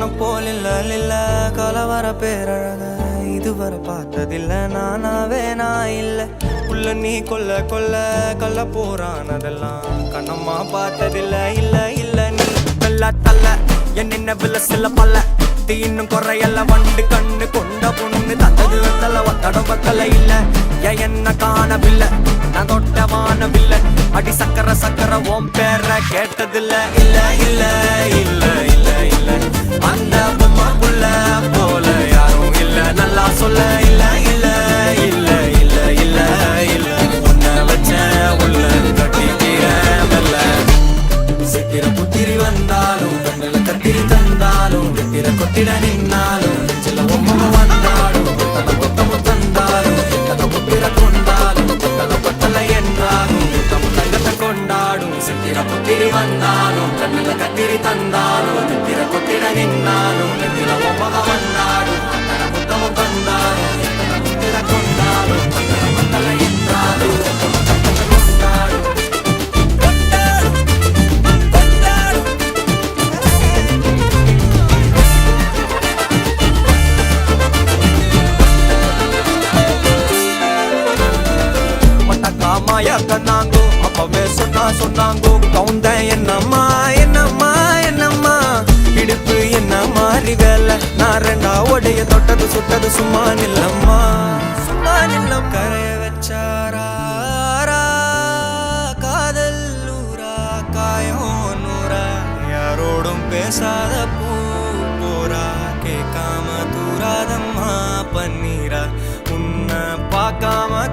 உன்ன போல் இல்ல கலவர பேரழக இதுவரை பார்த்ததில்ல நானாவே நான் இல்ல உள்ள நீ கொல்ல கள்ள போறானதெல்லாம் கண்ணம்மா பார்த்ததில்ல இல்ல நீ வெள்ள தள்ள என்ன வில்ல சில பல்ல இன்னும் குறையல்ல வண்டு கண்ணு கொண்ட பொண்ணு தந்தது வெத்தல ஒத்தடம் பத்தல இல்ல என்ன காணவில்லை நான் தொட்ட வானவில்லை அடி சக்கர ஓம் பேர கேட்டதில்ல இல்ல அந்த பொம்மா புள்ள போல யாரும் இல்ல நல்லா சொல்ல இல்ல உன்னை வச்ச உள்ள கட்டிக்கிற மெல்ல சித்திர புத்திரி வந்தாலும் கண்ணுல கத்திரி தந்தாலும் வெத்திர கொத்திட நின்னாலும் சில ஒம்ம வந்தாலும் கொத்தம தந்தாலும் கதை புத்திர கொண்டாலும் கொத்தல என்றாலும் தங்கத்தை கொண்டாடும் சித்திர புத்திரி வந்தாலும் கண்ணுல கத்திரி தந்தாலும் வெத்திர கொத்திட நின்னாலும் வெத்திர ஒம்ம வந்தாலும் கொத்தம தந்தாலும் புத்திர கொண்டாலும் கொத்தல என்றாலும் கண்ணாங்கோ அப்பவே சொன்னாங்கோ கவுந்தேன் என்னம்மா இடுப்பு என்ன மாறி வேலை நான் ரெண்டா உடைய தொட்டது சுட்டது சும்மா நில்லம்மா கரைய வச்சாரா காதல் ஊரா காயம் நூறா யாரோடும் பேசாத பூ போரா கேட்காம தூராதம்மா பன்னீரா உன்னை பார்க்காம